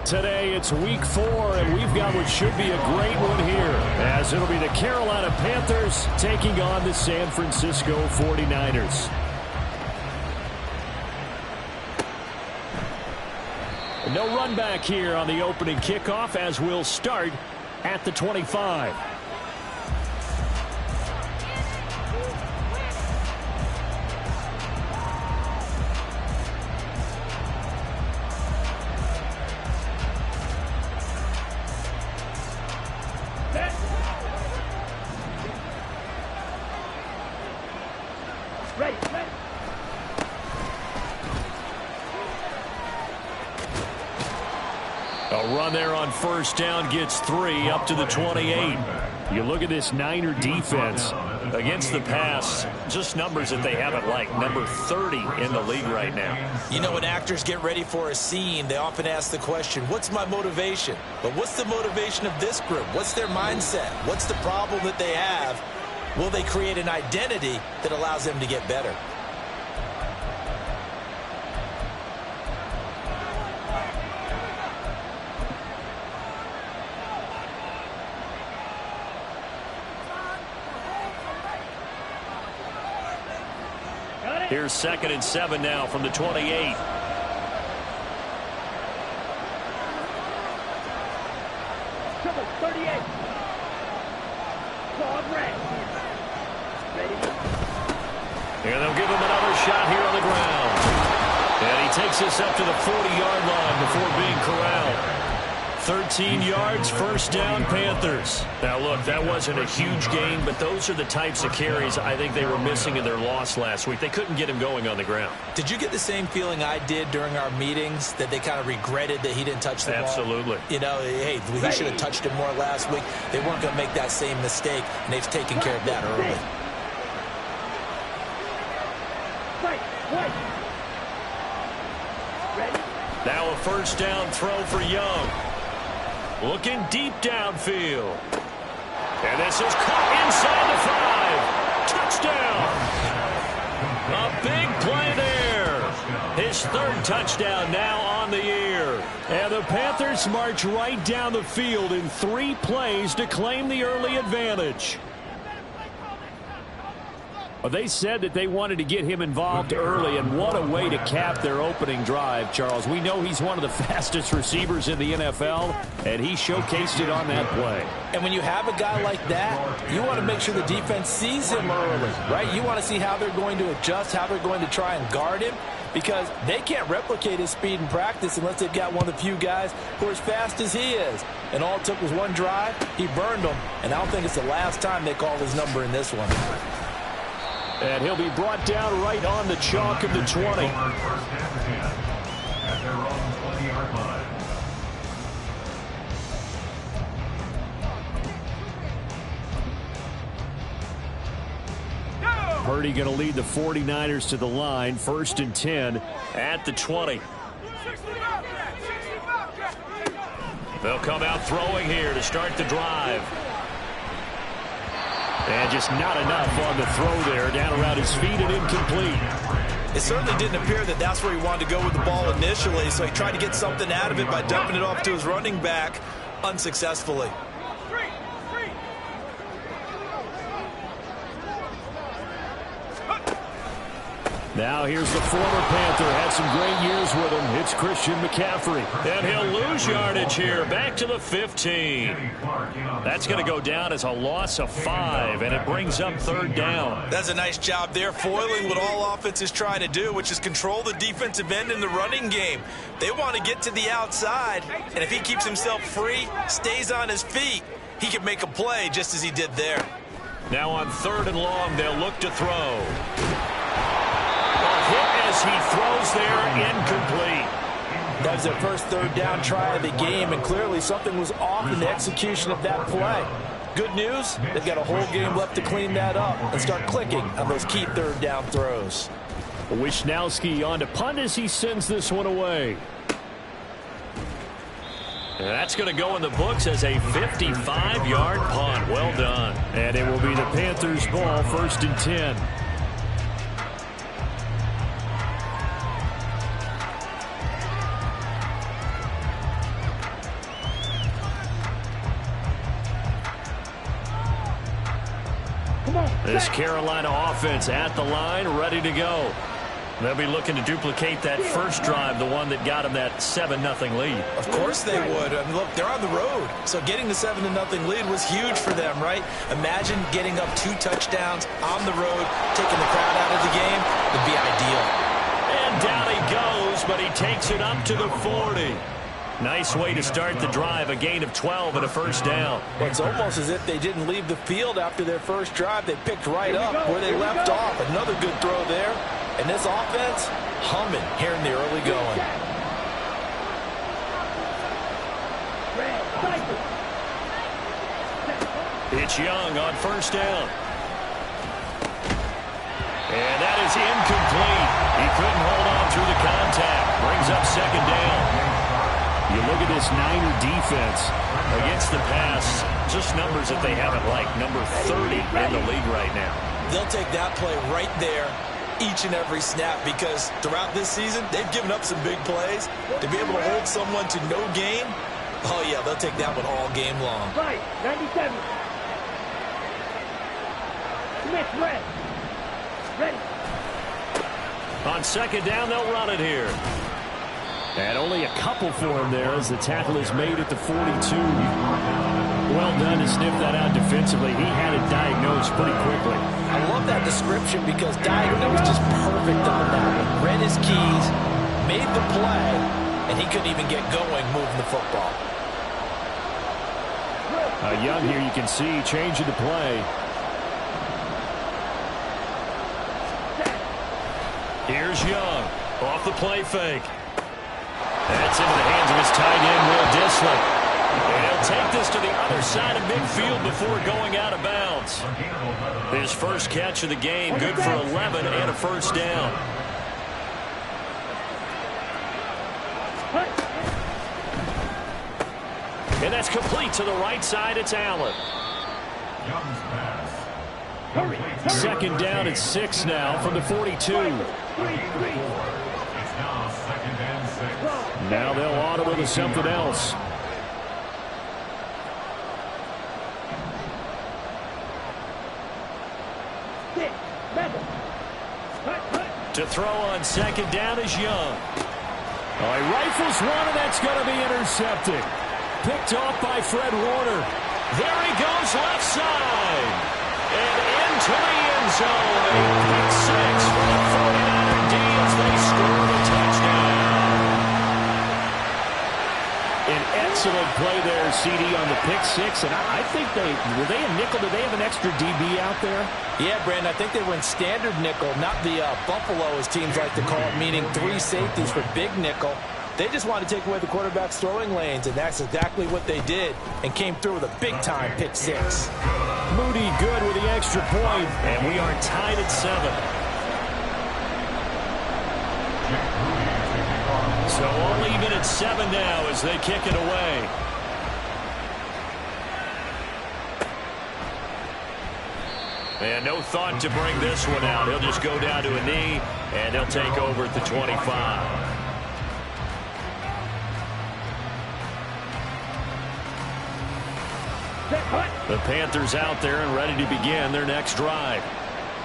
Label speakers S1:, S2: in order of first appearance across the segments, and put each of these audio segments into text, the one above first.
S1: Today it's week 4, and we've got what should be a great one here, as it'll be the Carolina Panthers taking on the San Francisco 49ers. No run back here on the opening kickoff, as we'll start at the 25. A run there on first down gets 3 up to the 28. You look at this Niner defense against the pass, just numbers that they haven't liked. Number 30 in the league right now.
S2: You know, when actors get ready for a scene, they often ask the question, what's my motivation? But what's the motivation of this group? What's their mindset? What's the problem that they have? Will they create an identity that allows them to get better?
S1: Here's 2nd and 7 now from the 28.
S3: Triple 38. Claude Red. Ready?
S1: And they'll give him another shot here on the ground. And he takes this up to the 40-yard line before being corralled. 13 yards, first down, Panthers. Now, look, that wasn't a huge gain, but those are the types of carries I think they were missing in their loss last week. They couldn't get him going on the ground.
S2: Did you get the same feeling I did during our meetings, that they kind of regretted that he didn't touch the ball?
S1: Absolutely.
S2: You know, hey, he should have touched it more last week. They weren't going to make that same mistake, and they've taken care of that early.
S1: Now a first down throw for Young. Looking deep downfield. And this is caught inside the 5. Touchdown. A big play there. His 3rd touchdown now on the year. And the Panthers march right down the field in 3 plays to claim the early advantage. They said that they wanted to get him involved early, and what a way to cap their opening drive, Charles. We know he's one of the fastest receivers in the NFL, and he showcased it on that play.
S2: And when you have a guy like that, you want to make sure the defense sees him early, right? You want to see how they're going to adjust, how they're going to try and guard him, because they can't replicate his speed in practice unless they've got one of the few guys who are as fast as he is. And all it took was one drive. He burned them, and I don't think it's the last time they call his number in this one.
S1: And he'll be brought down right on the chalk of the 20. Purdy going to lead the 49ers to the line, 1st and 10 at the 20. They'll come out throwing here to start the drive. And just not enough on the throw there, down around his feet and incomplete.
S2: It certainly didn't appear that that's where he wanted to go with the ball initially, so he tried to get something out of it by dumping it off to his running back unsuccessfully.
S1: Now here's the former Panther, had some great years with him. It's Christian McCaffrey. And he'll lose yardage here, back to the 15. That's going to go down as a loss of 5, and it brings up 3rd down.
S2: That's a nice job there, foiling what all offenses try to do, which is control the defensive end in the running game. They want to get to the outside, and if he keeps himself free, stays on his feet, he can make a play just as he did there.
S1: Now on 3rd and long, they'll look to throw. Hit as he throws there, incomplete.
S2: That was their first 3rd down try of the game, and clearly something was off in the execution of that play. Good news, they've got a whole game left to clean that up and start clicking on those key 3rd down throws.
S1: Wishnowski on to punt as he sends this one away. And that's going to go in the books as a 55-yard punt. Well done. And it will be the Panthers' ball, 1st and 10. This Carolina offense at the line, ready to go. They'll be looking to duplicate that first drive, the one that got them that 7-0 lead.
S2: Of course they would. I mean, look, they're on the road. So getting the 7-0 lead was huge for them, right? Imagine getting up 2 touchdowns on the road, taking the crowd out of the game. Would be ideal.
S1: And down he goes, but he takes it up to the 40. Nice way to start the drive, a gain of 12 and a first down.
S2: It's almost as if they didn't leave the field after their first drive. They picked right up where they left off. Another good throw there. And this offense, humming here in the early going.
S1: It's Young on first down. And that is incomplete. He couldn't hold on through the contact. Brings up second down. You look at this Niner defense against the pass, just numbers that they haven't liked. Number 30 in the league right now.
S2: They'll take that play right there each and every snap because throughout this season, they've given up some big plays. To be able to hold someone to no gain, oh, yeah, they'll take that one all game long.
S3: Right, 97. Smith, red. Ready.
S1: On second down, they'll run it here. And only a couple for him there as the tackle is made at the 42. Well done to sniff that out defensively. He had it diagnosed pretty quickly.
S2: I love that description because Diagonal was just perfect on that one. Read his keys, made the play, and he couldn't even get going moving the football.
S1: Young here, you can see, changing the play. Here's Young off the play fake. That's into the hands of his tight end, Will Dissler. And he'll take this to the other side of midfield before going out of bounds. His first catch of the game, good for 11 and a first down. And that's complete to the right side. It's Allen. Second down at 6 now from the 42. Now they'll audible to something else. To throw on second down is Young. Oh, he rifles one, and that's going to be intercepted. Picked off by Fred Warner. There he goes left side. And into the end zone. A pick 6 for the 49er D as they score the touchdown. An excellent play there, CD, on the pick 6. And I think were they a nickel? Did they have an extra DB out there?
S2: Yeah, Brandon, I think they went standard nickel, not the Buffalo, as teams like to call it, meaning 3 safeties for big nickel. They just wanted to take away the quarterback's throwing lanes, and that's exactly what they did and came through with a big-time pick 6.
S1: Moody good with the extra point, and we are tied at 7. So all even at 7 now as they kick it away. And no thought to bring this one out. He'll just go down to a knee, and he'll take over at the 25. The Panthers out there and ready to begin their next drive.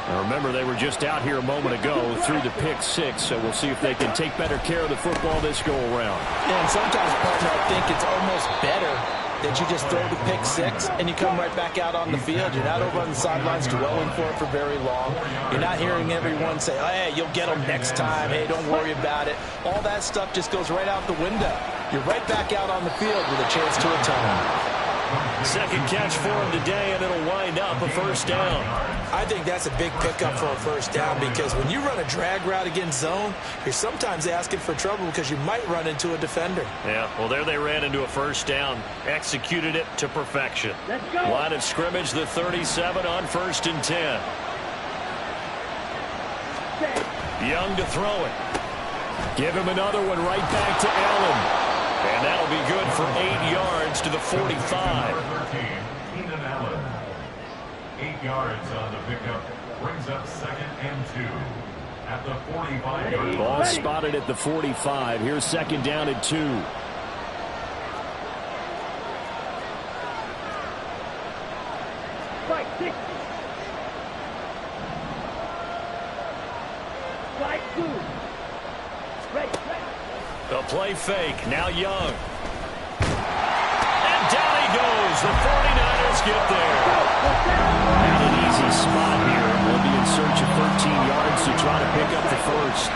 S1: Now remember, they were just out here a moment ago through the pick 6, so we'll see if they can take better care of the football this go-around.
S2: And sometimes, partner, I think it's almost better that you just throw the pick 6 and you come right back out on the field. You're not over on the sidelines dwelling for it for very long. You're not hearing everyone say, oh, hey, you'll get them next time. Hey, don't worry about it. All that stuff just goes right out the window. You're right back out on the field with a chance to atone.
S1: Second catch for him today, and it'll wind up a first down.
S2: I think that's a big pickup for a first down because when you run a drag route against zone, you're sometimes asking for trouble because you might run into a defender.
S1: Yeah, well, there they ran into a first down. Executed it to perfection.
S3: Let's go.
S1: Line of scrimmage, the 37 on 1st and 10. Young to throw it. Give him another one right back to Allen. And that'll be good for 8 yards to the 45.
S4: 8 yards on the pickup. Brings up 2nd and 2 at the 45-yard line.
S1: Ball spotted at the 45. Here's 2nd down and 2.
S3: Right, 6.
S1: play fake. Now Young. And down he goes. The 49ers get there. Not an easy spot here. They'll be in search of 13 yards to try to pick up the first.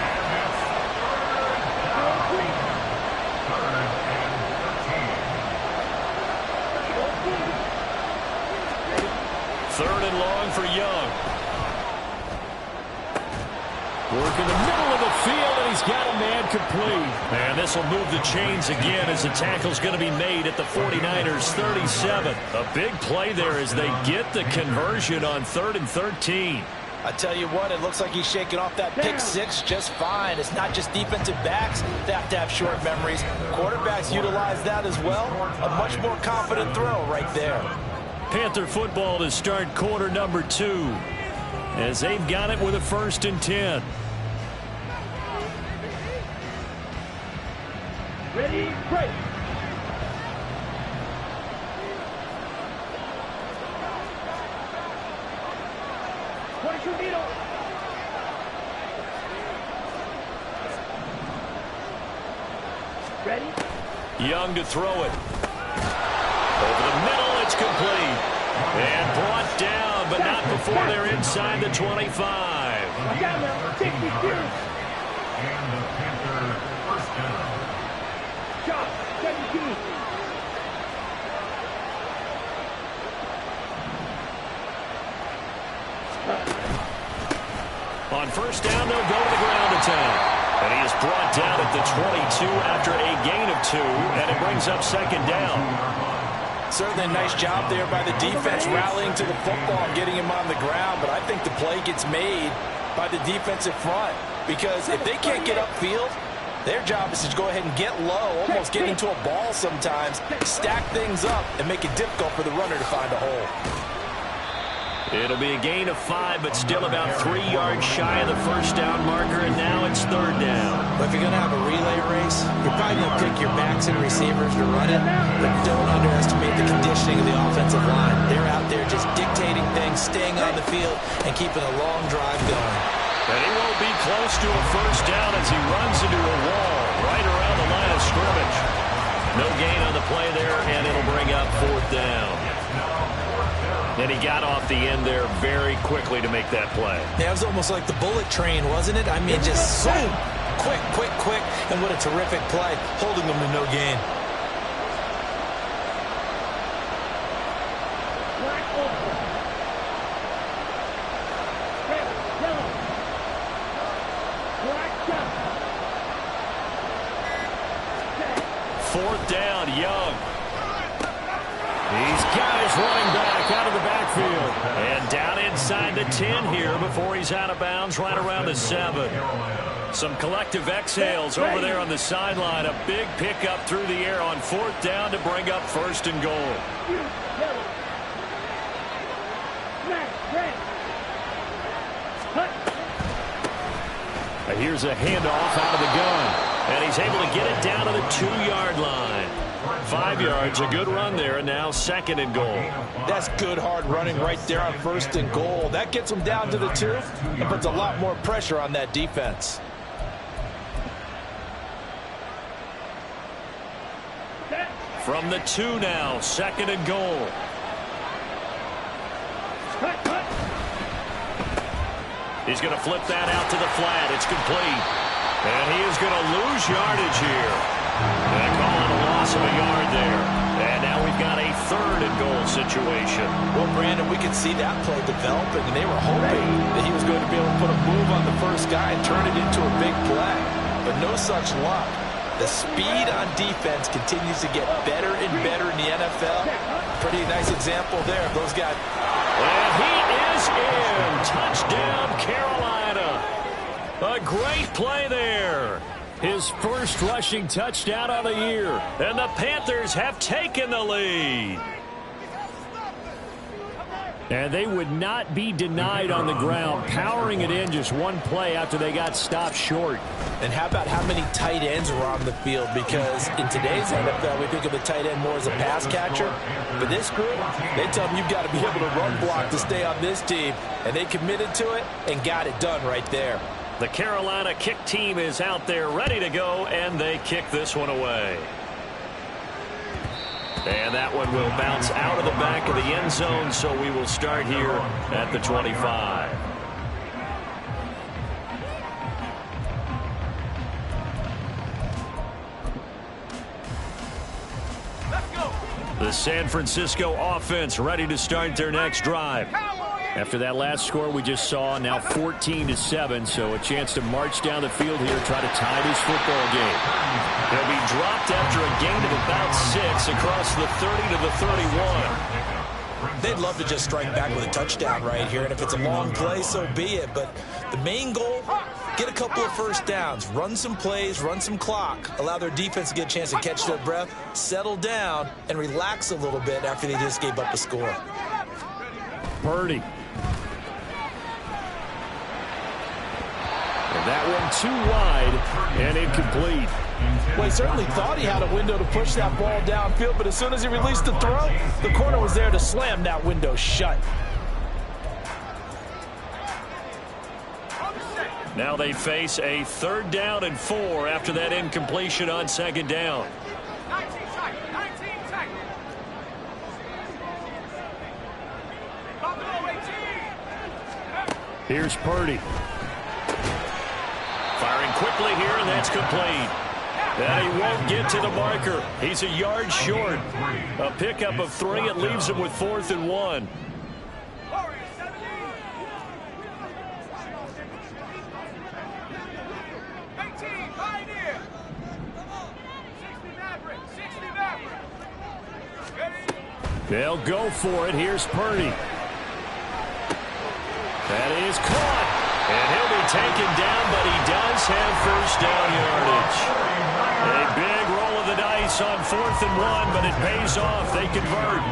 S1: Third and long for Young. Work in the middle of the field, and he's got a man complete. And this will move the chains again as the tackle's going to be made at the 49ers 37. A big play there as they get the conversion on 3rd and 13.
S2: I tell you what, it looks like he's shaking off that pick six just fine. It's not just defensive backs that have to have short memories. Quarterbacks utilize that as well. A much more confident throw right there.
S1: Panther football to start quarter number 2 as they've got it with a 1st and 10.
S3: Ready, break. What is your needle? Ready?
S1: Young to throw it. Over the middle, it's complete. And brought down, but not before they're inside the 25.
S3: I got him. 62.
S4: And the Panther first down.
S3: Shot, 17.
S1: On first down, they'll go to the ground attack. And he is brought down at the 22 after a gain of 2, and it brings up 2nd down.
S2: Certainly a nice job there by the defense rallying to the football and getting him on the ground, but I think the play gets made by the defensive front because if they can't get upfield, their job is to go ahead and get low, almost get into a ball sometimes, stack things up, and make it difficult for the runner to find a hole.
S1: It'll be a gain of 5, but still about 3 yards shy of the first down marker, and now it's 3rd down.
S2: But if you're going to have a relay race, you're probably going to pick your backs and receivers to run it, but don't underestimate the conditioning of the offensive line. They're out there just dictating things, staying on the field, and keeping a long drive going.
S1: And he won't be close to a first down as he runs into a wall right around the line of scrimmage. No gain on the play there, and it'll bring up 4th down. And he got off the end there very quickly to make that play.
S2: Yeah, it was almost like the bullet train, wasn't it? I mean, just zoom, quick, quick, quick, and what a terrific play, holding them to no gain.
S3: Black over. Red, yellow. Black down.
S1: 4th down, Young. He's got his running back out of the backfield. And down inside the 10 here before he's out of bounds right around the 7. Some collective exhales over there on the sideline. A big pickup through the air on 4th down to bring up 1st and goal.
S3: Yellow. Black, red. Cut.
S1: Here's a handoff out of the gun. And he's able to get it down to the 2-yard line. 5 yards, a good run there, and now 2nd and goal.
S2: That's good hard running right there on 1st and goal. That gets them down to the 2 and puts a lot more pressure on that defense.
S1: From the 2 now, 2nd and goal.
S3: Cut, cut.
S1: He's going to flip that out to the flat. It's complete. And he is going to lose yardage here. And calling a loss of a yard there. And now we've got a 3rd and goal situation.
S2: Well, Brandon, we could see that play developing, and they were hoping that he was going to be able to put a move on the first guy and turn it into a big play. But no such luck. The speed on defense continues to get better and better in the NFL. Pretty nice example there of those guys.
S1: And he is in. Touchdown, Carolina. A great play there. His first rushing touchdown of the year. And the Panthers have taken the lead. And they would not be denied on the ground, powering it in just one play after they got stopped short.
S2: And how about how many tight ends were on the field? Because in today's NFL, we think of the tight end more as a pass catcher. But this group, they tell them you've got to be able to run block to stay on this team. And they committed to it and got it done right there.
S1: The Carolina kick team is out there ready to go, and they kick this one away. And that one will bounce out of the back of the end zone, so we will start here at the 25. The San Francisco offense ready to start their next drive. After that last score we just saw, now 14-7, so a chance to march down the field here, try to tie this football game. They'll be dropped after a gain of about 6 across the 30 to the 31.
S2: They'd love to just strike back with a touchdown right here, and if it's a long play, so be it. But the main goal, get a couple of first downs, run some plays, run some clock, allow their defense to get a chance to catch their breath, settle down, and relax a little bit after they just gave up a score.
S1: Purdy. And that one too wide and incomplete.
S2: Well, he certainly thought he had a window to push that ball downfield, but as soon as he released the throw, the corner was there to slam that window shut.
S1: Now they face a 3rd down and 4 after that incompletion on 2nd down.
S3: 19 tackle.
S1: Here's Purdy. Firing quickly here, and that's complete. And he won't get to the marker. He's a yard short. A pickup of 3. It leaves him with 4th and 1. They'll go for it. Here's Purdy. That is caught. And he'll be taken down, but he does have 1st down yardage. A big roll of the dice on 4th and 1, but it pays off. They convert.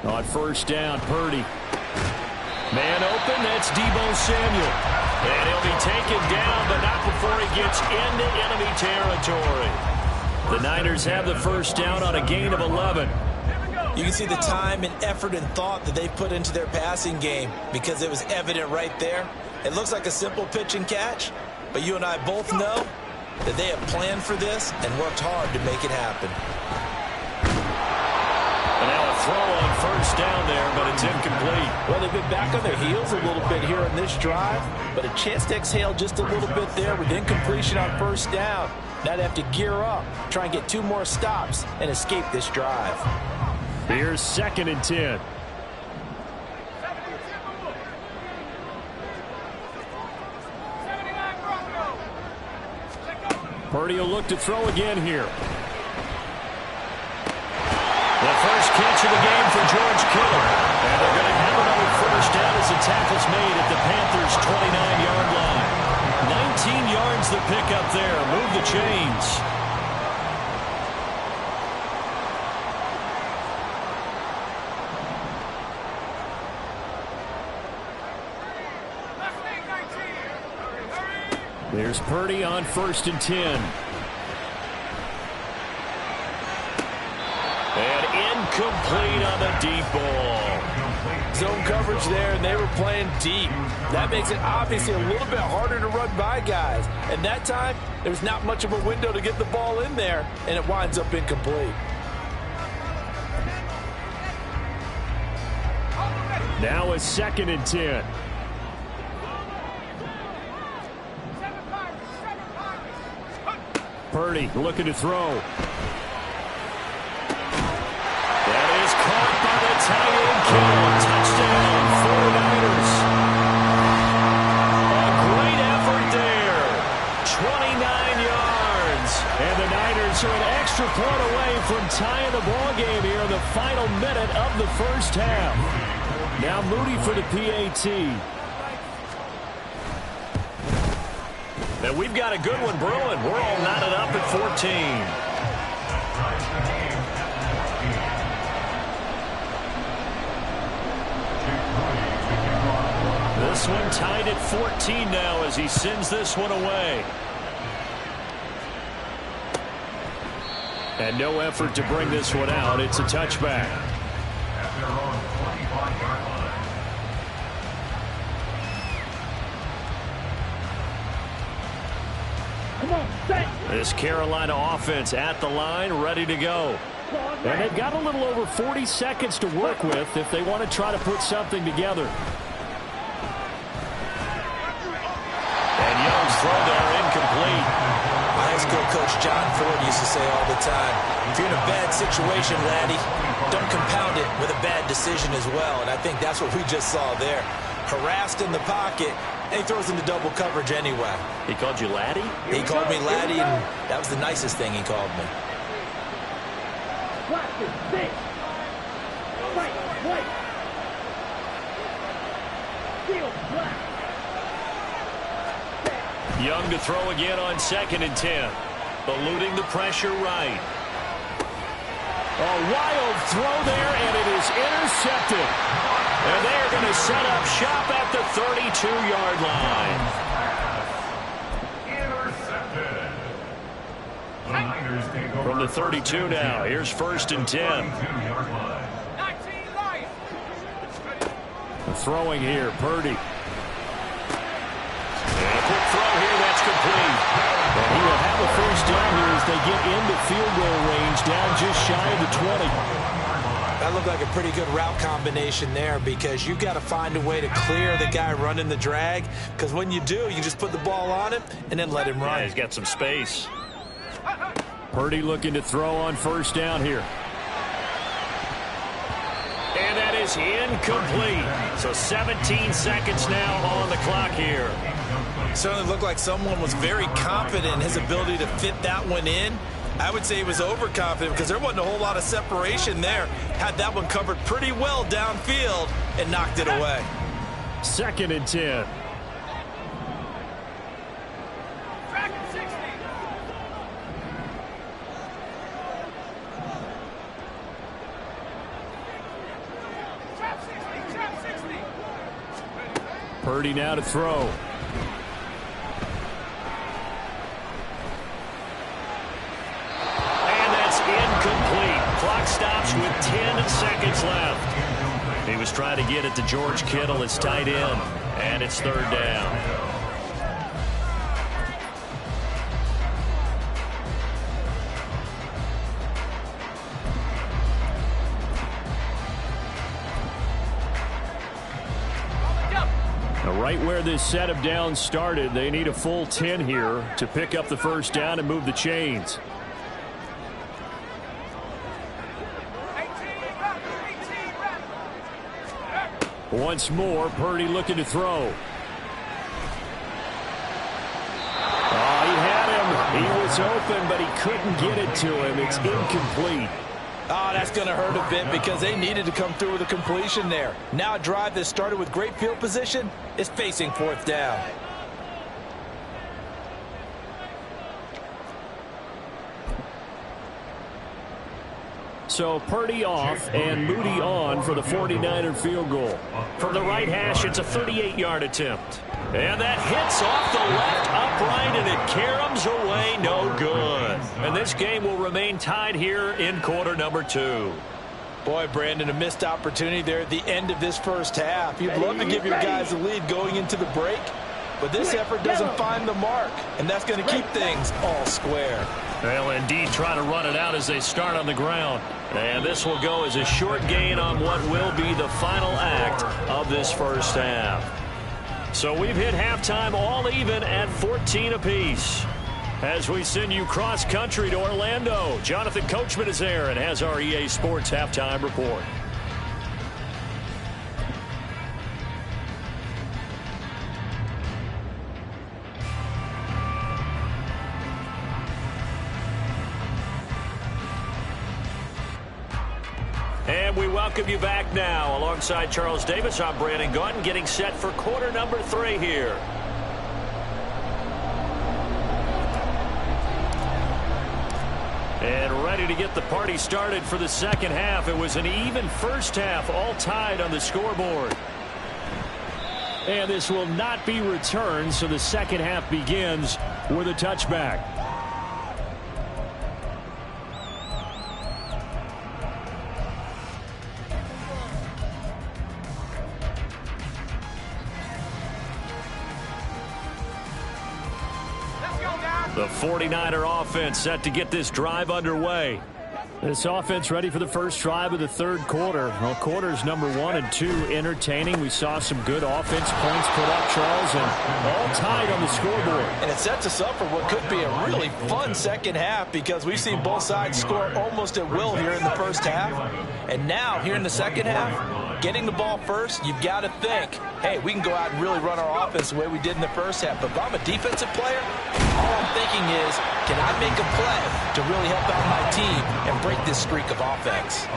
S1: On 1st down, Purdy. Man open, that's Deebo Samuel. And he'll be taken down, but not before he gets into enemy territory. The Niners have the 1st down on a gain of 11.
S2: You can see the time and effort and thought that they put into their passing game because it was evident right there. It looks like a simple pitch and catch, but you and I both know that they have planned for this and worked hard to make it happen.
S1: And now a throw on 1st down there, but it's incomplete.
S2: Well, they've been back on their heels a little bit here in this drive, but a chance to exhale just a little bit there with incompletion on 1st down. Now they have to gear up, try and get 2 more stops, and escape this drive.
S1: Here's 2nd and 10. Purdy will look to throw again here. The first catch of the game for George Kittle. And they're going to have another 1st down as the tackle's made at the Panthers' 29-yard line. 19 yards the pickup there. Move the chains. There's Purdy on 1st and 10. Complete on the deep ball.
S2: Zone coverage there, and they were playing deep. That makes it obviously a little bit harder to run by guys. And that time, there's not much of a window to get the ball in there, and it winds up incomplete.
S1: Now a 2nd and 10. Purdy looking to throw. Caught by the tight end, Kittle. Touchdown, 49ers. A great effort there. 29 yards. And the Niners are an extra point away from tying the ball game here in the final minute of the 1st half. Now Moody for the PAT. And we've got a good one brewing. We're all knotted up at 14. This one tied at 14 now as he sends this one away. And no effort to bring this one out. It's a touchback.
S4: At their own 25-yard line.
S1: This Carolina offense at the line, ready to go. And they've got a little over 40 seconds to work with if they want to try to put something together. And Young's throw there incomplete.
S2: High school coach John Ford used to say all the time, if you're in a bad situation, laddie, don't compound it with a bad decision as well. And I think that's what we just saw there. Harassed in the pocket, and he throws into double coverage anyway.
S1: He called you laddie?
S2: He called me laddie, and that was the nicest thing he called me.
S1: Young to throw again on 2nd and 10. Eluding the pressure right. A wild throw there, and it is intercepted. And they are going to set up shop at the 32-yard line.
S4: Intercepted. The Niners take over
S1: From the 32 now, here's 1st and 10.
S4: 32-yard line.
S3: 19 Lions.
S1: Throwing here, Purdy. And a quick throw here, that's complete. And he will have a first down here as they get into field goal range, down just shy of the 20.
S2: That looked like a pretty good route combination there, because you've got to find a way to clear the guy running the drag, because when you do, you just put the ball on him and then let him run.
S1: Yeah, he's got some space. Purdy looking to throw on 1st down here. And that is incomplete. So 17 seconds now on the clock here.
S2: Certainly looked like someone was very confident in his ability to fit that one in. I would say he was overconfident because there wasn't a whole lot of separation there. Had that one covered pretty well downfield and knocked it away.
S1: 2nd and 10.
S3: Back at 60. Trap 60. Trap 60.
S1: Purdy now to throw. Incomplete. Clock stops with 10 seconds left. He was trying to get it to George Kittle, his tight end, and it's 3rd down. Now, right where this set of downs started, they need a full 10 here to pick up the first down and move the chains. Once more, Purdy looking to throw. Oh, he had him. He was open, but he couldn't get it to him. It's incomplete.
S2: Oh, that's going to hurt a bit because they needed to come through with a completion there. Now a drive that started with great field position is facing 4th down.
S1: So Purdy off and Moody on for the 49er field goal. From the right hash, it's a 38-yard attempt. And that hits off the left upright, and it caroms away, no good. And this game will remain tied here in quarter number 2.
S2: Boy, Brandon, a missed opportunity there at the end of this first half. You'd love to give your guys a lead going into the break, but this effort doesn't find the mark, and that's going to keep things all square.
S1: They'll indeed try to run it out as they start on the ground. And this will go as a short gain on what will be the final act of this first half. So we've hit halftime all even at 14 apiece. As we send you cross-country to Orlando, Jonathan Coachman is there and has our EA Sports Halftime Report. And we welcome you back now. Alongside Charles Davis, I'm Brandon Gaudin, getting set for quarter number 3 here. And ready to get the party started for the second half. It was an even first half, all tied on the scoreboard. And this will not be returned, so the second half begins with a touchback. The 49er offense set to get this drive underway.
S5: This offense ready for the first drive of the third quarter. Well, quarters number 1 and 2 entertaining. We saw some good offense points put up, Charles, and all tied on the scoreboard.
S2: And it sets us up for what could be a really fun second half because we've seen both sides score almost at will here in the first half. And now, here in the second half, getting the ball first, you've got to think, hey, we can go out and really run our offense the way we did in the first half. But if I'm a defensive player, all I'm thinking is, can I make a play to really help out my team and break this streak of offense?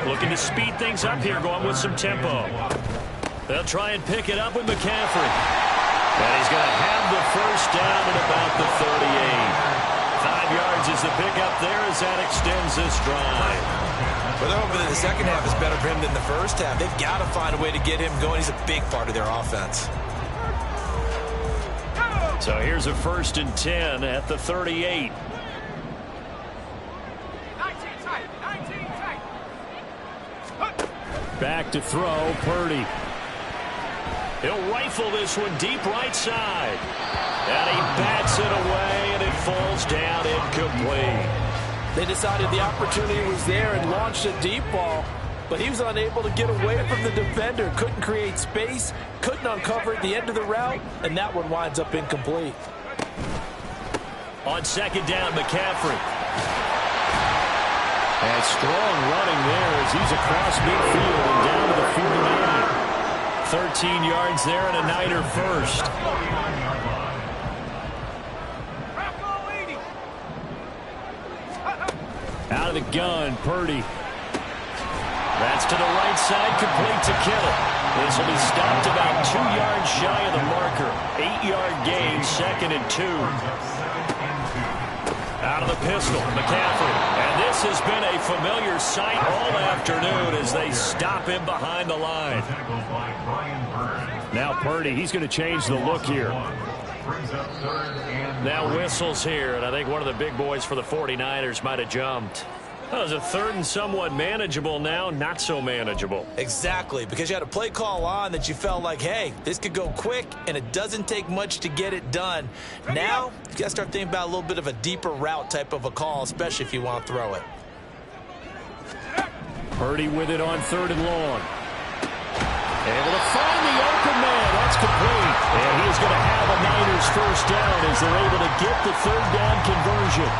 S1: Looking to speed things up here, going with some tempo. They'll try and pick it up with McCaffrey. And he's going to have the first down at about the 38. 5 yards is the pickup there as that extends this drive.
S2: But they're hoping that the second half is better for him than the first half. They've got to find a way to get him going. He's a big part of their offense.
S1: So here's a 1st and 10 at the 38.
S3: 19 tight.
S5: Back to throw, Purdy.
S1: He'll rifle this one deep right side. And he bats it away, and it falls down incomplete.
S2: They decided the opportunity was there and launched a deep ball, but he was unable to get away from the defender. Couldn't create space, couldn't uncover at the end of the route, and that one winds up incomplete.
S1: On second down, McCaffrey. And strong running there as he's across midfield and down to the 49. 13 yards there and a Niner first.
S5: Out of the gun, Purdy.
S1: That's to the right side, complete to Kittle. This will be stopped about 2 yards shy of the marker. 8-yard gain, 2nd and 2. Out of the pistol, McCaffrey. And this has been a familiar sight all afternoon as they stop him behind the line.
S5: Now Purdy, he's going to change the look here.
S1: Now whistles here, and I think one of the big boys for the 49ers might have jumped. That was a 3rd and somewhat manageable, now not so manageable.
S2: Exactly, because you had a play call on that you felt like, hey, this could go quick, and it doesn't take much to get it done. Now, you got to start thinking about a little bit of a deeper route type of a call, especially if you want to throw it.
S5: Purdy with it on 3rd and long. Able to find the open man. That's complete.
S1: And he is going to have a Niners first down as they're able to get the 3rd down conversion.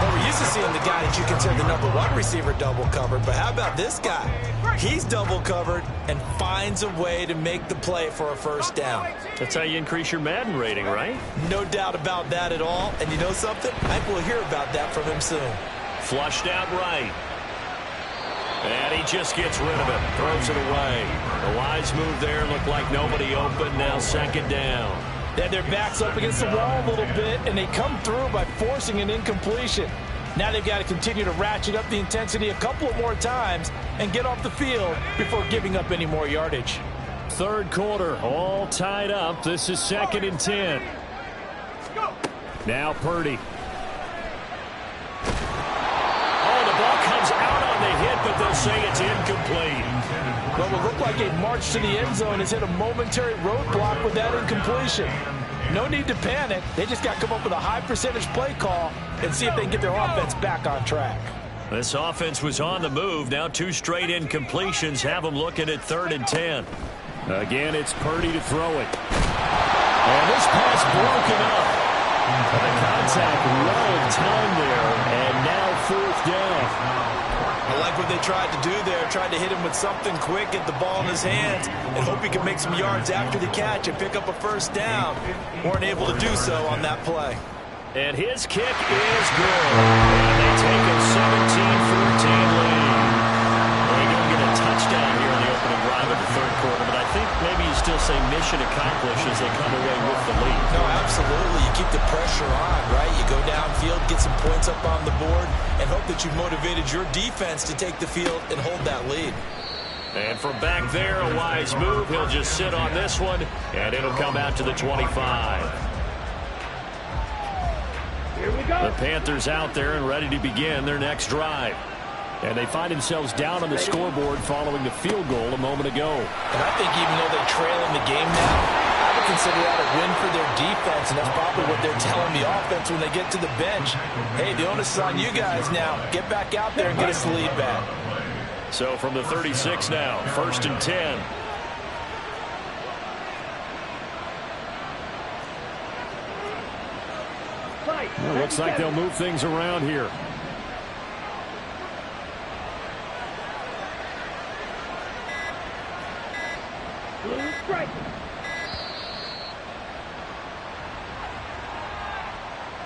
S2: Well, we're used to seeing the guy that you consider the #1 receiver double covered, but how about this guy? He's double covered and finds a way to make the play for a first down.
S1: That's how you increase your Madden rating, right?
S2: No doubt about that at all. And you know something? I think we'll hear about that from him soon.
S1: Flushed out right. And he just gets rid of it. Throws it away. A wise move there. Looked like nobody open. Now 2nd down.
S2: They had their backs up against the wall a little bit, and they come through by forcing an incompletion. Now they've got to continue to ratchet up the intensity a couple of more times and get off the field before giving up any more yardage.
S5: 3rd quarter, all tied up. This is 2nd and 10. Now Purdy.
S1: Oh, the ball comes out on the hit, but they'll say it's incomplete.
S2: What will look like a march to the end zone has hit a momentary roadblock with that incompletion. No need to panic. They just got to come up with a high percentage play call and see if they can get their offense back on track.
S1: This offense was on the move. Now 2 straight incompletions have them looking at 3rd and 10.
S5: Again, it's Purdy to throw it.
S1: And this pass broken up.
S5: The contact well in time there, and now 4th down.
S2: I like what they tried to do there. Tried to hit him with something quick, get the ball in his hands, and hope he can make some yards after the catch and pick up a first down. Weren't able to do so on that play.
S1: And his kick is good. And they take a 17-14 lead. They don't get a touchdown here in the opening drive of the 3rd quarter, but I think maybe you still say mission accomplished as they come away with the lead.
S2: No, absolutely. You keep the pressure on, right? You go downfield, get some points up on the board, and hope that you've motivated your defense to take the field and hold that lead.
S1: And from back there, a wise move. He'll just sit on this one, and it'll come out to the 25. The Panthers out there and ready to begin their next drive. And they find themselves down on the scoreboard following the field goal a moment ago.
S2: And I think even though they're trailing the game now, I would consider that a win for their defense, and that's probably what they're telling the offense when they get to the bench. Hey, the onus is on you guys now. Get back out there and get us the lead back.
S1: So from the 36 now, 1st and 10.
S5: Well, looks like they'll move things around here.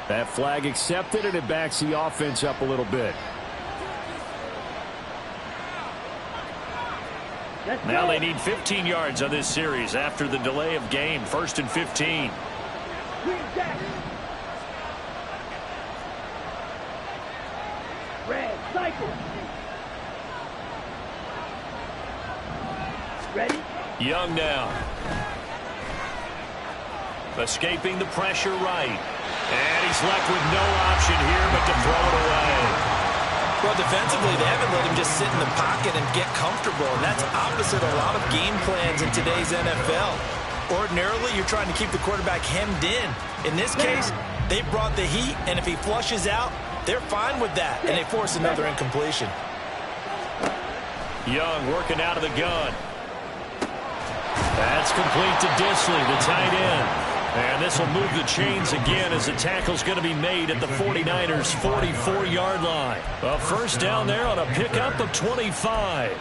S5: That flag accepted, and it backs the offense up a little bit.
S1: Now they need 15 yards on this series after the delay of game. 1st and 15.
S3: Red, cycle. Ready?
S1: Young now. Escaping the pressure right. And he's left with no option here but to throw it away.
S2: Well, defensively, they haven't let him just sit in the pocket and get comfortable, and that's opposite a lot of game plans in today's NFL. Ordinarily, you're trying to keep the quarterback hemmed in. In this case, they brought the heat, and if he flushes out, they're fine with that, and they force another incompletion.
S1: Young working out of the gun. That's complete to Disley, the tight end. And this will move the chains again as the tackle's going to be made at the 49ers' 44-yard line. A first down there on a pickup of 25.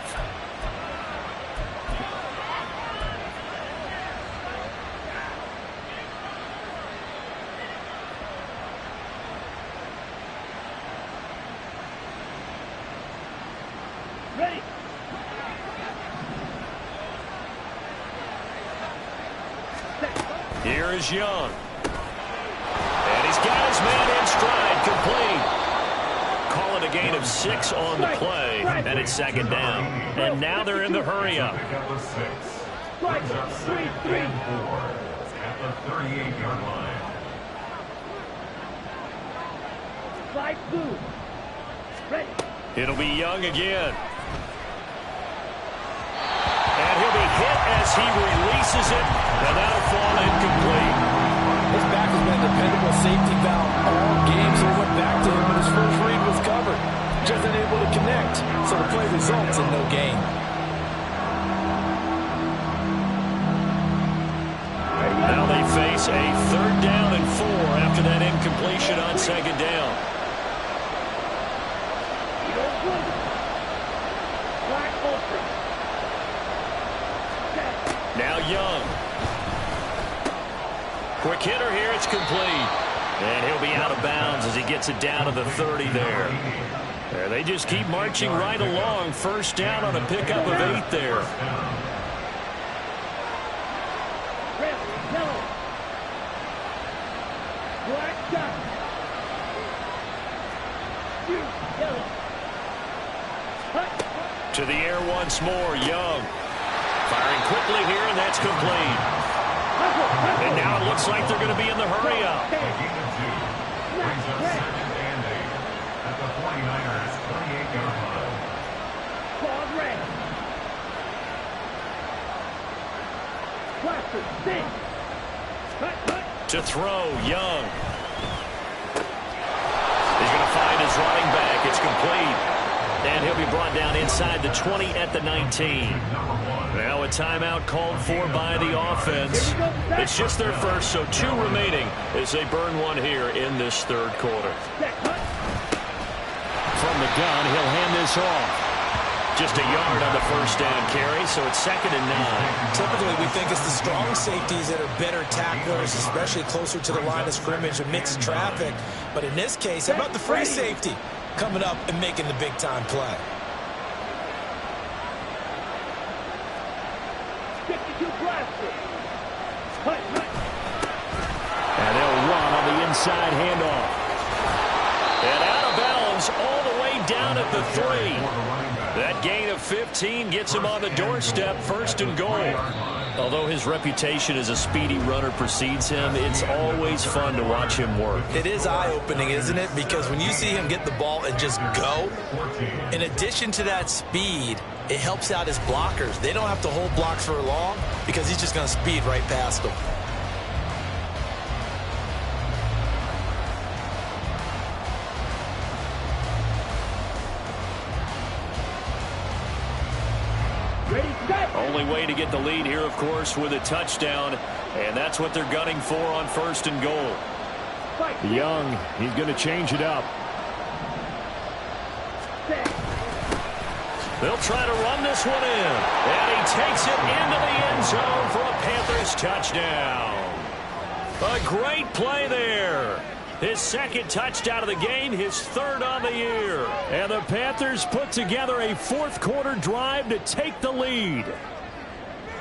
S3: Ready?
S1: Here is Young. And he's got his man in stride, complete. Call it a gain of 6 on the play, and it's 2nd down. And now they're in the hurry-up.
S4: Brings up 2nd and 4 at the 38-yard line.
S3: Slide through. Ready?
S1: It'll be Young again. And he'll be hit as he releases it, and that'll fall incomplete.
S2: His back has been a dependable safety valve all game, so he went back to him when his first read was covered. Just unable to connect, so the play results in no gain.
S1: Now they face a 3rd down and 4 after that incompletion on 2nd down.
S3: Black ultra.
S1: Now Young. Quick hitter here, it's complete. And he'll be out of bounds as he gets it down to the 30 there. They just keep marching right along. First down on a pickup of 8 there.
S3: Red, yellow. Black dot. Yellow. Hut.
S1: To the air once more, Young. Firing quickly here, and that's complete. And now it looks like they're going to be in the hurry-up.
S4: A gain of 2 brings up 2nd and 8 at the 49ers' 28-yard line.
S3: Claude red. Blaster, sing. Hut.
S1: To throw, Young. He's going to find his running back. It's complete. And he'll be brought down inside the 20 at the 19. Now a timeout called for by the offense. It's just their first, so 2 remaining as they burn one here in this 3rd quarter.
S5: From the gun, he'll hand this off.
S1: Just a yard on the first down carry, so it's 2nd and 9.
S2: Typically, we think it's the strong safeties that are better tacklers, especially closer to the line of scrimmage amidst traffic. But in this case, how about the free safety coming up and making the big-time play?
S3: 52 blaster. Hut.
S1: And they'll run on the inside handoff. And out of bounds all the way down at the 3. That gain of 15 gets him on the doorstep, 1st and goal. Although his reputation as a speedy runner precedes him, it's always fun to watch him work.
S2: It is eye-opening, isn't it? Because when you see him get the ball and just go, in addition to that speed, it helps out his blockers. They don't have to hold blocks for long because he's just going to speed right past them.
S1: only way to get the lead here, of course, with a touchdown. And that's what they're gunning for on 1st and goal.
S5: Young, he's going to change it up.
S1: They'll try to run this one in. And he takes it into the end zone for a Panthers touchdown. A great play there. His 2nd touchdown of the game, his 3rd on the year.
S5: And the Panthers put together a 4th quarter drive to take the lead.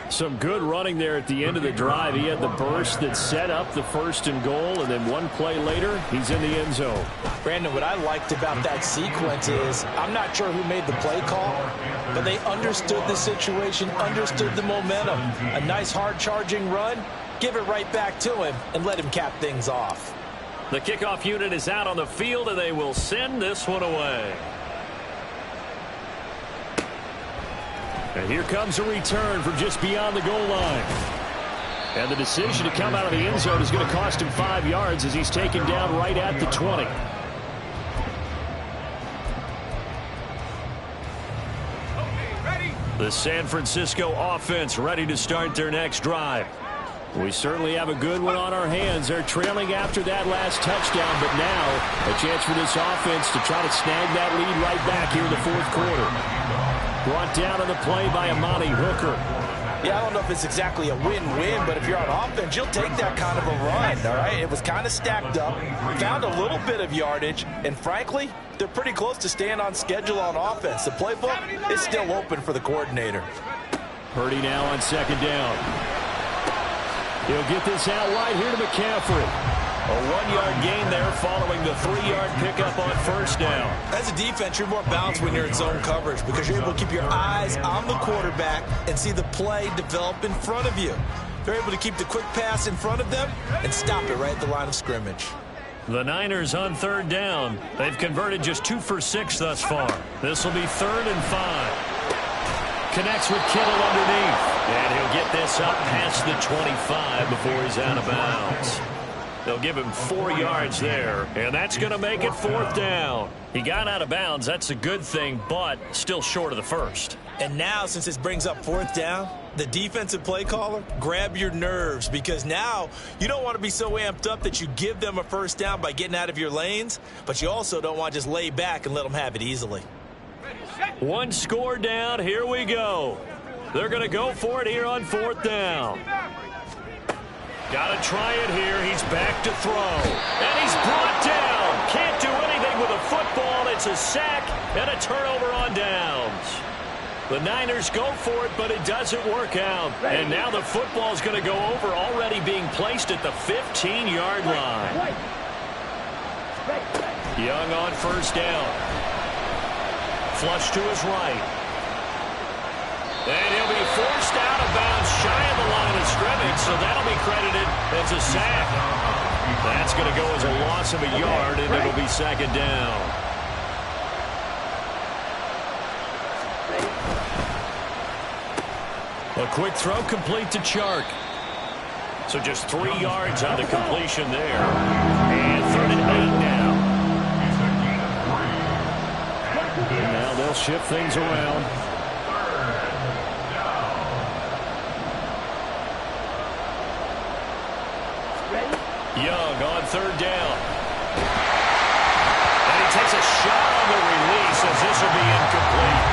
S5: Some good running there at the end of the drive. He had the burst that set up the 1st and goal, and then one play later, he's in the end zone.
S2: Brandon, what I liked about that sequence is I'm not sure who made the play call, but they understood the situation, understood the momentum. A nice hard-charging run, give it right back to him, and let him cap things off.
S1: The kickoff unit is out on the field, and they will send this one away.
S5: And here comes a return from just beyond the goal line. And the decision to come out of the end zone is going to cost him 5 yards as he's taken down right at the 20.
S1: The San Francisco offense ready to start their next drive.
S5: We certainly have a good one on our hands. They're trailing after that last touchdown, but now a chance for this offense to try to snag that lead right back here in the 4th quarter. Brought down on the play by Amani Hooker.
S2: Yeah, I don't know if it's exactly a win-win, but if you're on offense, you'll take that kind of a run, all right? It was kind of stacked up, found a little bit of yardage, and frankly, they're pretty close to staying on schedule on offense. The playbook is still open for the coordinator.
S5: Purdy now on 2nd down. He'll get this out wide here to McCaffrey.
S1: A 1-yard gain there following the 3-yard pickup on 1st down.
S2: As a defense, you're more balanced when you're in zone coverage because you're able to keep your eyes on the quarterback and see the play develop in front of you. They're able to keep the quick pass in front of them and stop it right at the line of scrimmage.
S1: The Niners on 3rd down. They've converted just 2 for 6 thus far. This will be 3rd and 5. Connects with Kittle underneath. And he'll get this up past the 25 before he's out of bounds. They'll give him 4 yards there, and that's going to make it 4th down. He got out of bounds. That's a good thing, but still short of the 1st.
S2: And now, since this brings up 4th down, the defensive play caller, grab your nerves because now you don't want to be so amped up that you give them a 1st down by getting out of your lanes, but you also don't want to just lay back and let them have it easily.
S1: 1 score down. Here we go. They're going to go for it here on 4th down. Got to try it here. He's back to throw. And he's brought down. Can't do anything with a football. It's a sack and a turnover on downs. The Niners go for it, but it doesn't work out. And now the football's going to go over, already being placed at the 15-yard line. Young on 1st down. Flush to his right. And he'll be forced out of bounds shy of the line of scrimmage, so that'll be credited as a sack. That's going to go as a loss of a yard, and it'll be 2nd down. A quick throw complete to Chark. So just 3 yards on the completion there. And 3rd and 8 now.
S5: And now they'll shift things around.
S1: Young on 3rd down. And he takes a shot on the release as this will be incomplete.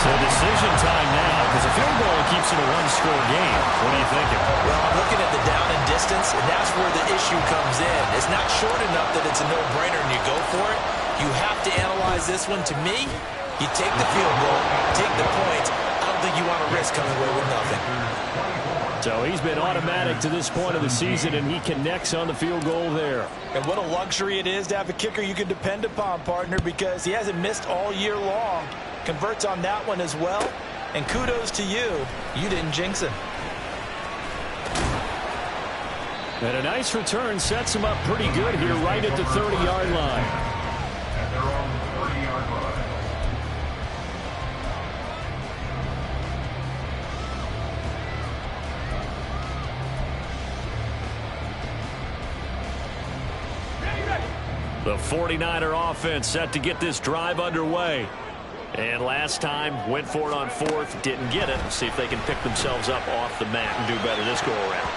S1: So decision time now because a field goal keeps it a 1-score game. What are you thinking?
S2: Well, I'm looking at the down and distance, and that's where the issue comes in. It's not short enough that it's a no-brainer and you go for it. You have to analyze this one. To me, you take the field goal, take the points. I don't think you want to risk coming away with nothing.
S5: So he's been automatic to this point of the season, and he connects on the field goal there.
S2: And what a luxury it is to have a kicker you can depend upon, partner, because he hasn't missed all year long. Converts on that one as well. And kudos to you. You didn't jinx him.
S5: And a nice return sets him up pretty good here right at the 30-yard line.
S4: And they're on the 30-yard line.
S1: The 49er offense set to get this drive underway.
S5: And last time, went for it on fourth, didn't get it. See if they can pick themselves up off the mat and do better this go-around.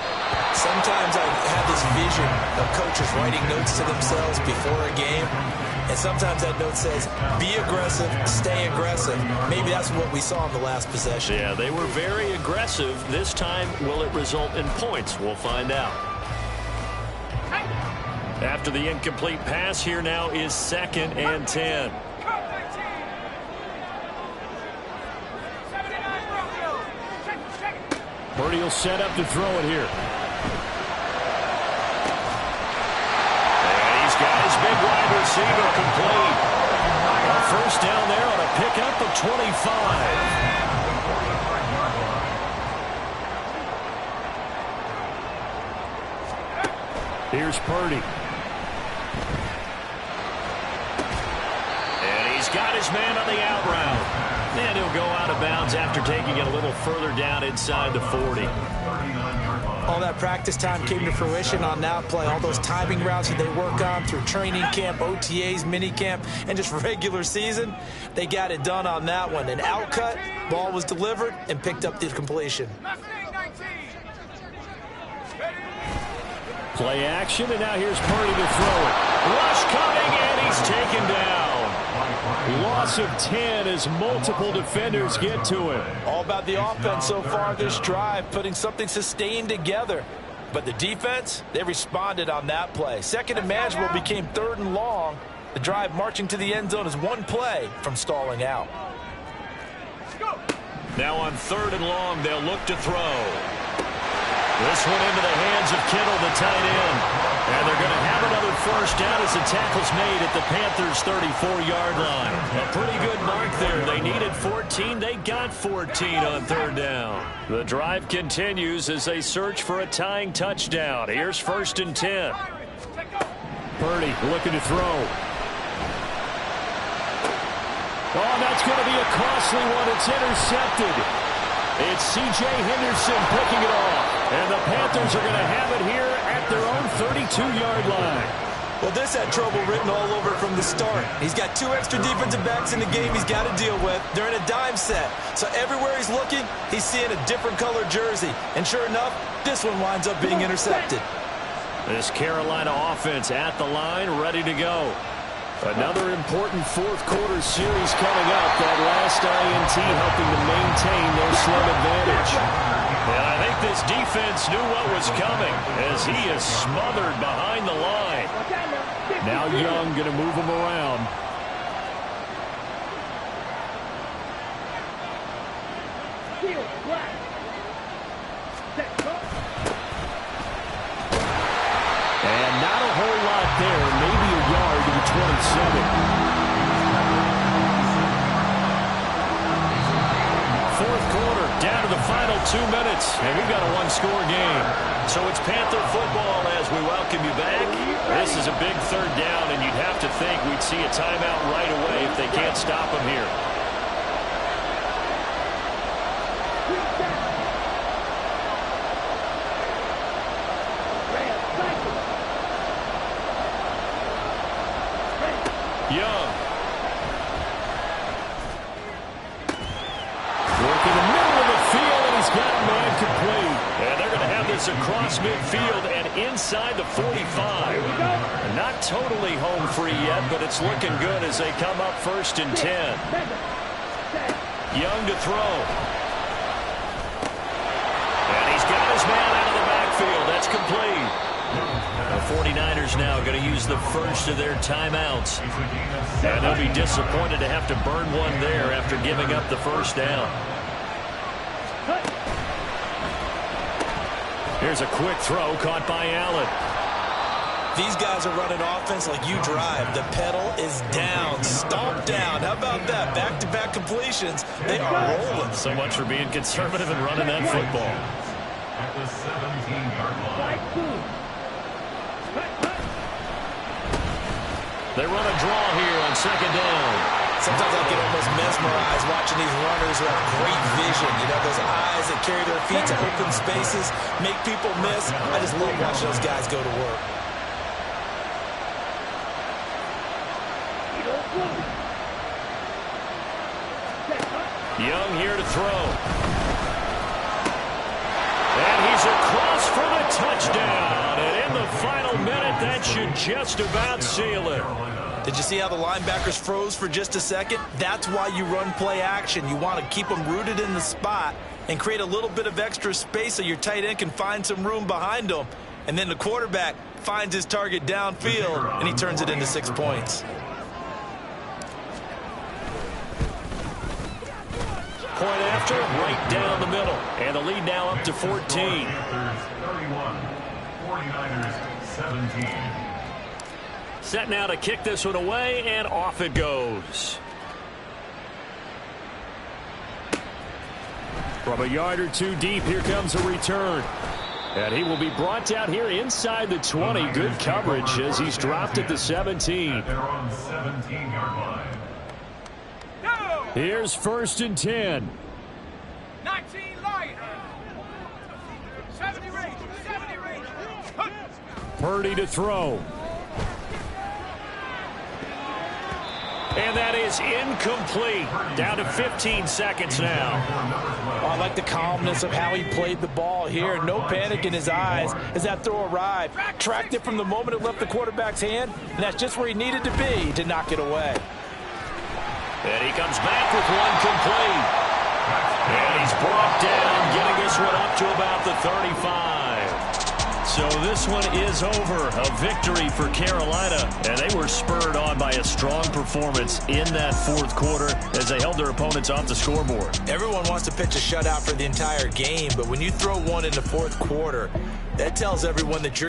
S2: Sometimes I have this vision of coaches writing notes to themselves before a game, and sometimes that note says, be aggressive, stay aggressive. Maybe that's what we saw in the last possession.
S5: Yeah, they were very aggressive. This time, will it result in points? We'll find out. After the incomplete pass, here now is 2nd and 10. Purdy will set up to throw it here. And he's got his big wide receiver complete. A first down there on a pickup of 25. Here's Purdy. And he's got his man on the out route. And he'll go out of bounds after taking it a little further down inside the 40.
S2: All that practice time came to fruition on that play. All those timing routes that they work on through training camp, OTAs, mini camp, and just regular season, they got it done on that one. An out cut, ball was delivered, and picked up the completion.
S5: Play action, and now here's Purdy to throw it. Rush coming, and he's taken down. Loss of 10 as multiple defenders get to him.
S2: All about the offense so far this drive, putting something sustained together. But the defense, they responded on that play. Second and manageable became 3rd and long. The drive marching to the end zone is one play from stalling out.
S5: Now on 3rd and long, they'll look to throw. This one into the hands of Kittle, the tight end. And they're going to have another first down as the tackle's made at the Panthers' 34-yard line. A pretty good mark there. They needed 14. They got 14 on 3rd down. The drive continues as they search for a tying touchdown. Here's 1st and 10. Purdy looking to throw. Oh, that's going to be a costly one. It's intercepted. It's C.J. Henderson picking it off. And the Panthers are going to have it here at their own 32-yard line.
S2: Well, this had trouble written all over from the start. He's got 2 extra defensive backs in the game he's got to deal with. They're in a dime set. So everywhere he's looking, he's seeing a different color jersey. And sure enough, this one winds up being intercepted.
S5: This Carolina offense at the line, ready to go. Another important 4th quarter series coming up. That last INT helping to maintain their slim advantage. And I think this defense knew what was coming as he is smothered behind the line. Now Young going to move him around. And not a whole lot there. Maybe a yard to the 27. 4th quarter, down to the final 2 minutes, and we've got a 1-score game. So it's Panther football as we welcome you back. This is a big 3rd down, and you'd have to think we'd see a timeout right away if they can't stop them here. Young. Work in the middle of the field, and he's got a man complete. And they're going to have this across midfield and inside the 45. Not totally home free yet, but it's looking good as they come up 1st and 10. Young to throw. And he's got his man out of the backfield. That's complete. The 49ers now going to use the first of their timeouts. And they'll be disappointed to have to burn one there after giving up the first down. Here's a quick throw caught by Allen.
S2: These guys are running offense like you drive. The pedal is down, stomped down. How about that? Back-to-back completions. They are rolling.
S5: So much for being conservative and running that football.
S4: At the 17-yard line.
S5: They run a draw here on 2nd down.
S2: Sometimes I get almost mesmerized watching these runners who have great vision. You know, those eyes that carry their feet to open spaces, make people miss. I just love watching those guys go to work.
S1: Young here to throw. And he's across for the touchdown. And in the final minute, that should just about seal it.
S2: Did you see how the linebackers froze for just a second? That's why you run play action. You want to keep them rooted in the spot and create a little bit of extra space so your tight end can find some room behind them. And then the quarterback finds his target downfield, and he turns it into 6 points.
S1: Point after, right down the middle. And the lead now up to 14.
S4: Panthers 31, 49ers 17.
S5: Set now to kick this one away, and off it goes. From a yard or two deep, here comes a return. And he will be brought down here inside the 20. Good coverage as he's dropped at the 17.
S4: They're on 17-yard line.
S5: Here's 1st and 10.
S3: 19 Lions. 70 range.
S5: Purdy to throw. And that is incomplete. Down to 15 seconds now.
S2: I like the calmness of how he played the ball here. No panic in his eyes as that throw arrived. Tracked it from the moment it left the quarterback's hand, and that's just where he needed to be to knock it away.
S1: And he comes back with one complete. And he's brought down, getting this one up to about the 35. So this one is over. A victory for Carolina. And they were spurred on by a strong performance in that 4th quarter as they held their opponents off the scoreboard.
S2: Everyone wants to pitch a shutout for the entire game, but when you throw one in the 4th quarter, that tells everyone that you're